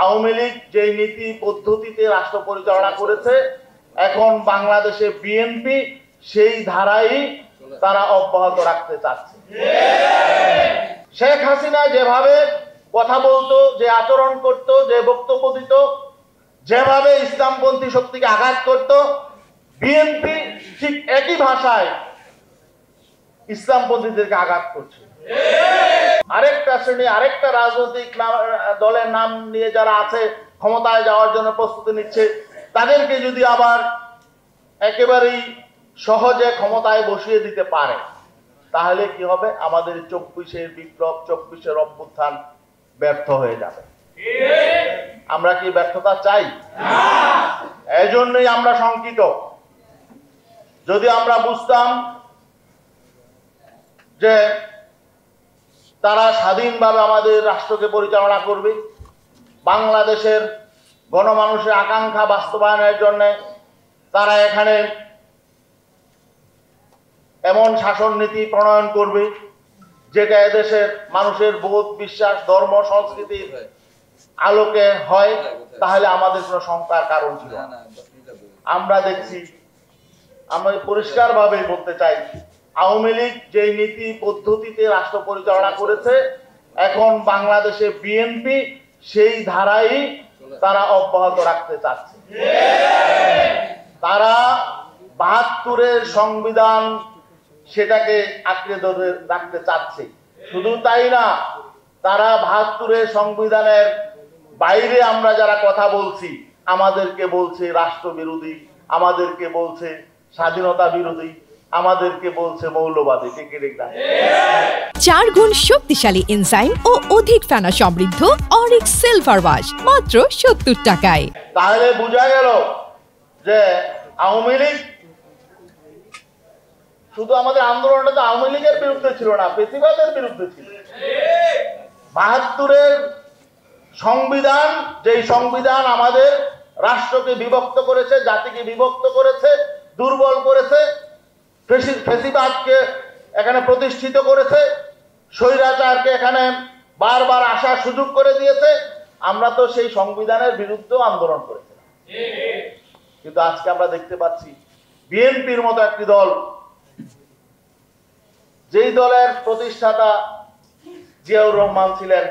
আওয়ামী লীগ যে নীতি পদ্ধতিতে রাষ্ট্র পরিচালনা করেছে, এখন বাংলাদেশে বিএনপি সেই ধারাই তারা অব্যাহত রাখতে চাচ্ছে। শেখ হাসিনা যেভাবে কথা বলতো, যে আচরণ করত, যে বক্তব্য দিত, যেভাবে ইসলামপন্থী শক্তিকে আঘাত করত, বিএনপি ঠিক একই ভাষায় ইসলামপন্থীদেরকে আঘাত করছে। আরেকটা শ্রেণী, আরেকটা রাজনৈতিক দলের নাম নিয়ে যারা আছে, ক্ষমতায় যাওয়ার জন্য প্রস্তুতি নিচ্ছে, তাদেরকে যদি আবার একেবারেই সহজে ক্ষমতায় বসিয়ে দিতে পারে, তাহলে কি হবে? আমাদের 24-এর বিপ্লব, 24-এর অভ্যুত্থান ব্যর্থ হয়ে যাবে। আমরা কি ব্যর্থতা চাই? এই জন্যই আমরা শঙ্কিত। যদি আমরা বুঝতাম যে তারা স্বাধীনভাবে আমাদের রাষ্ট্রকে পরিচালনা করবে, বাংলাদেশের গণমানুষের আকাঙ্ক্ষা বাস্তবায়নের জন্য তারা এখানে এমন শাসন নীতি প্রণয়ন করবে যেটা এদেশের মানুষের বোধ, বিশ্বাস, ধর্ম, সংস্কৃতির আলোকে হয়, তাহলে আমাদের কোনো শঙ্কার কারণ ছিল না। আমরা দেখছি, আমরা পরিষ্কারভাবে বলতে চাই, আওয়ামী লীগ যে নীতি পদ্ধতিতে রাষ্ট্র পরিচালনা করেছে, এখন বাংলাদেশে বিএনপি সেই ধারাই তারা অব্যাহত রাখতে চাচ্ছে। তারা ৭২-এর সংবিধান সেটাকে আঁকড়ে ধরে রাখতে চাচ্ছে। শুধু তাই না, তারা ৭২-এর সংবিধানের বাইরে আমরা যারা কথা বলছি, আমাদেরকে বলছে রাষ্ট্রবিরোধী, আমাদেরকে বলছে স্বাধীনতা বিরোধী, আমাদেরকে বলছে মৌলবাদী। ঠিক না? ৪ গুণ শক্তিশালী এনজাইম ও অধিক ফেনা সমৃদ্ধ অরিক্স সিলভার ওয়াশ মাত্র ৭০ টাকায়। তাহলে বোঝা গেল যে আওয়ামী লীগ শুধু আমাদের আন্দোলনটা তো আওয়ামী লীগের বিরুদ্ধে ছিল না, ফ্যাসিবাদের বিরুদ্ধে ছিল। ৭২-এর সংবিধান, যেই সংবিধান আমাদের রাষ্ট্রকে বিভক্ত করেছে, জাতিকে বিভক্ত করেছে, দুর্বল করেছে, ফ্যাসিবাদকে এখানে প্রতিষ্ঠিত করেছে, স্বৈরাচারকে এখানে বারবার আসার সুযোগ করে দিয়েছে, আমরা তো সেই সংবিধানের বিরুদ্ধে আন্দোলন করেছিলাম। কিন্তু আজকে আমরা দেখতে পাচ্ছি বিএনপির মতো একটি দল, যেই দলের প্রতিষ্ঠাতা জিয়াউর রহমান ছিলেন,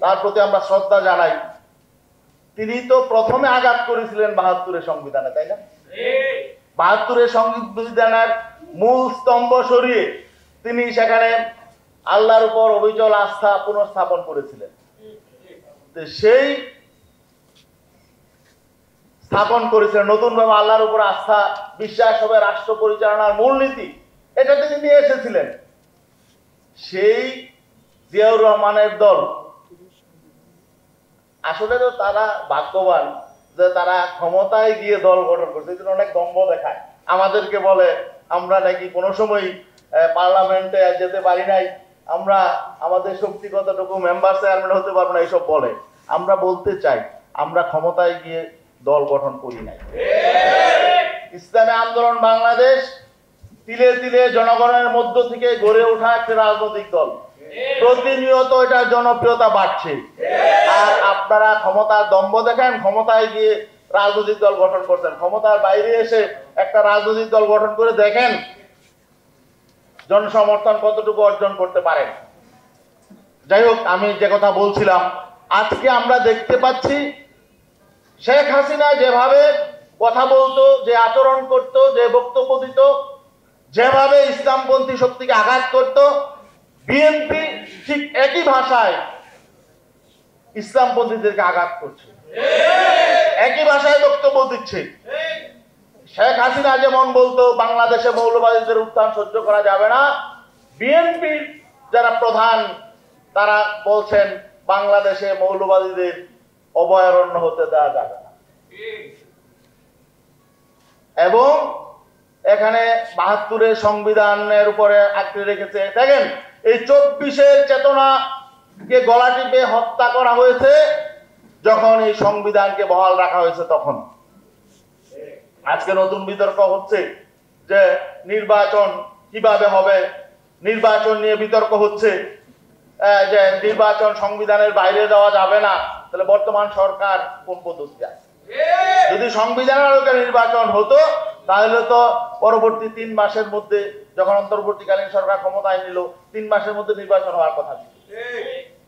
তার প্রতি আমরা শ্রদ্ধা জানাই, তিনি তো প্রথমে আঘাত করেছিলেন ৭২-এর সংবিধানে, তাই না? ৭২-এর সংবিধানের মূল স্তম্ভ সরিয়ে তিনি সেখানে আল্লাহর উপর অবিচল আস্থা পুনঃস্থাপন করেছিলেন। সেই স্থাপন করেছিলেন নতুনভাবে আল্লাহর উপর আস্থা, বিশ্বাস হবে রাষ্ট্র পরিচালনার মূলনীতি, এটা তিনি নিয়ে এসেছিলেন। সেই জিয়াউর রহমানের দল, আসলে তো তারা ভাগ্যবান যে তারা ক্ষমতায় গিয়ে দল গঠন করছে, অনেক দম্ভ দেখায়, আমাদেরকে বলে আমরা নাকি কোনো সময় পার্লামেন্টে যেতে পারি নাই, আমরা আমাদের শক্তি কতটুকু, মেম্বার চেয়ারম্যান হতে পারবো না, এইসব বলে। আমরা বলতে চাই, আমরা ক্ষমতায় গিয়ে দল গঠন করি নাই। ইসলামী আন্দোলন বাংলাদেশ তিলে তিলে জনগণের মধ্য থেকে গড়ে ওঠা একটি রাজনৈতিক দল, প্রতিনিয়ত এটার জনপ্রিয়তা বাড়ছে। আর আপনারা ক্ষমতার দম্ভ দেখেন, ক্ষমতায় গিয়ে রাজনৈতিক দল গঠন করতেন, ক্ষমতার বাইরে এসে একটা রাজনৈতিক দল গঠন করে দেখেন জনসমর্থন কতটুকু অর্জন করতে পারেন। যাই হোক, আমি যে কথা বলছিলাম, আজকে আমরা দেখতে পাচ্ছি শেখ হাসিনা যেভাবে কথা বলতো, যে আচরণ করত, যে বক্তব্য দিত, যেভাবে ইসলামপন্থী শক্তিকে আঘাত করত, বিএনপি ঠিক একই ভাষায় ইসলামপন্থীদেরকে আঘাত করছে, একই ভাষায় বক্তব্য দিচ্ছে। শেখ হাসিনা যেমন বলতো বাংলাদেশে মৌলবাদীদের উত্থান সহ্য করা যাবে না, বিএনপির যারা প্রধান তারা বলছেন বাংলাদেশে মৌলবাদীদের অভয়ারণ্য হতে দেওয়া যাবে না। এবং এখানে ৭২-এর সংবিধানের উপরে আঁকড়ে রেখেছে। দেখেন, এই 24-এর চেতনাকে গলা টিপে হত্যা করা হয়েছে যখন এই সংবিধানকে বহাল রাখা হয়েছে, তখন। আজকে নতুন বিতর্ক হচ্ছে যে নির্বাচন কিভাবে হবে, নির্বাচন নিয়ে বিতর্ক হচ্ছে, যে নির্বাচন সংবিধানের বাইরে যাওয়া যাবে না, তাহলে বর্তমান সরকার কোন পদ্ধতি আছে? যদি সংবিধানের আলোকে নির্বাচন হতো তাহলে তো পরবর্তী 3 মাসের মধ্যে, যখন অন্তর্বর্তীকালীন সরকার ক্ষমতায় নিল, 3 মাসের মধ্যে নির্বাচন হওয়ার কথা ছিল।